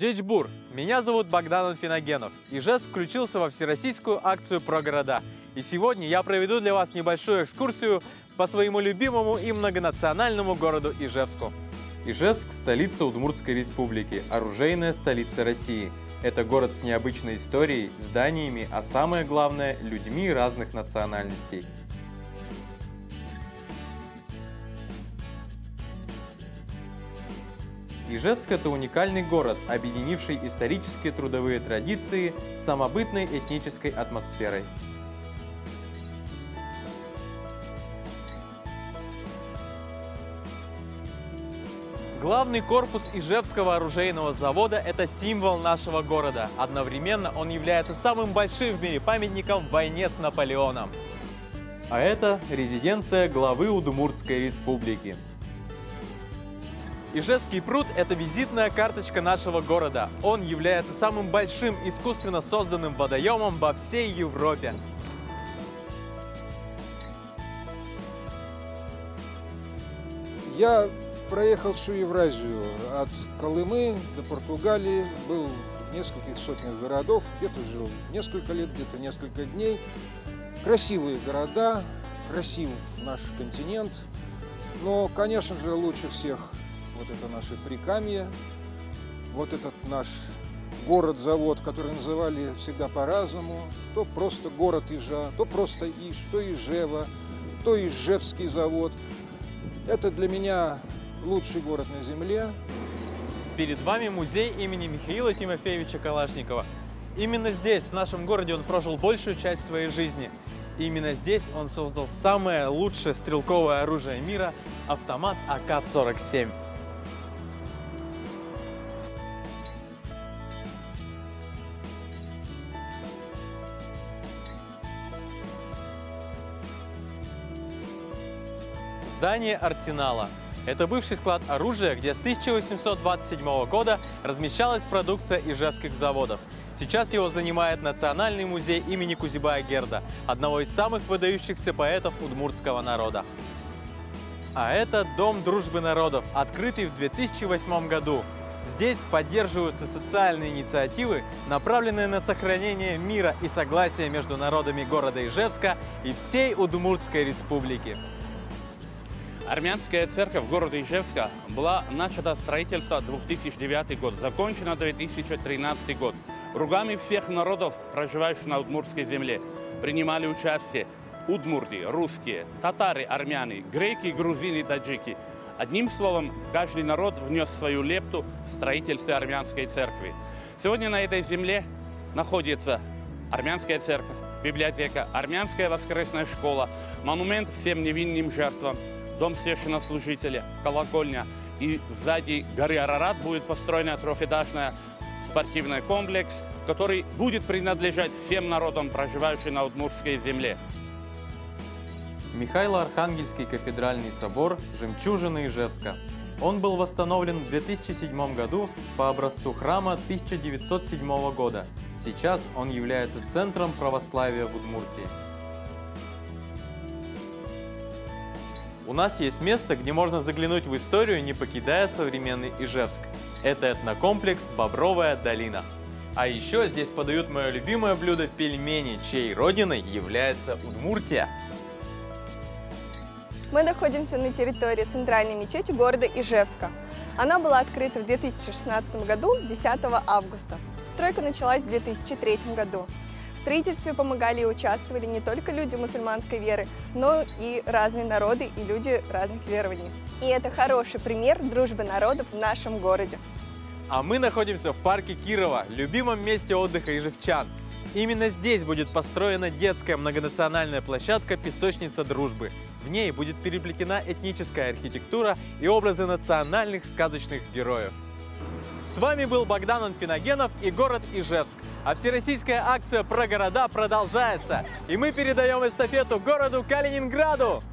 Джейджбур! Меня зовут Богдан Анфиногенов. Ижевск включился во всероссийскую акцию про города. И сегодня я проведу для вас небольшую экскурсию по своему любимому и многонациональному городу Ижевску. Ижевск – столица Удмуртской республики, оружейная столица России. Это город с необычной историей, зданиями, а самое главное – людьми разных национальностей. Ижевск – это уникальный город, объединивший исторические трудовые традиции с самобытной этнической атмосферой. Главный корпус Ижевского оружейного завода – это символ нашего города. Одновременно он является самым большим в мире памятником в войне с Наполеоном. А это резиденция главы Удмуртской республики. Ижевский пруд – это визитная карточка нашего города. Он является самым большим искусственно созданным водоемом во всей Европе. Я проехал всю Евразию, от Колымы до Португалии, был в нескольких сотнях городов, где-то жил несколько лет, где-то несколько дней. Красивые города, красив наш континент, но, конечно же, лучше всех вот это наше Прикамье, вот этот наш город-завод, который называли всегда по-разному, то просто город Ижа, то просто Иж, то Ижева, то Ижевский завод. Это для меня лучший город на земле. Перед вами музей имени Михаила Тимофеевича Калашникова. Именно здесь, в нашем городе, он прожил большую часть своей жизни. И именно здесь он создал самое лучшее стрелковое оружие мира – автомат АК-47. Здание арсенала. Это бывший склад оружия, где с 1827 года размещалась продукция ижевских заводов. Сейчас его занимает Национальный музей имени Кузибая-Герда, одного из самых выдающихся поэтов удмуртского народа. А это Дом дружбы народов, открытый в 2008 году. Здесь поддерживаются социальные инициативы, направленные на сохранение мира и согласия между народами города Ижевска и всей Удмуртской республики. Армянская церковь города Ижевска была начата строительство 2009 год, закончена 2013 год. Руками всех народов, проживающих на удмуртской земле, принимали участие удмурты, русские, татары, армяне, греки, грузины, таджики. Одним словом, каждый народ внес свою лепту в строительство армянской церкви. Сегодня на этой земле находится армянская церковь, библиотека, армянская воскресная школа, монумент всем невинным жертвам, дом священнослужителя, колокольня. И сзади горы Арарат будет построен трехэтажный спортивный комплекс, который будет принадлежать всем народам, проживающим на Удмуртской земле. Михайло-Архангельский кафедральный собор – жемчужина Ижевска. Он был восстановлен в 2007 году по образцу храма 1907 года. Сейчас он является центром православия в Удмуртии. У нас есть место, где можно заглянуть в историю, не покидая современный Ижевск. Это этнокомплекс «Бобровая долина». А еще здесь подают мое любимое блюдо – пельмени, чьей родиной является Удмуртия. Мы находимся на территории центральной мечети города Ижевска. Она была открыта в 2016 году, 10 августа. Стройка началась в 2003 году. В строительстве помогали и участвовали не только люди мусульманской веры, но и разные народы и люди разных верований. И это хороший пример дружбы народов в нашем городе. А мы находимся в парке Кирова, любимом месте отдыха ижевчан. Именно здесь будет построена детская многонациональная площадка «Песочница дружбы». В ней будет переплетена этническая архитектура и образы национальных сказочных героев. С вами был Богдан Анфиногенов и город Ижевск. А всероссийская акция про города продолжается. И мы передаем эстафету городу Калининграду.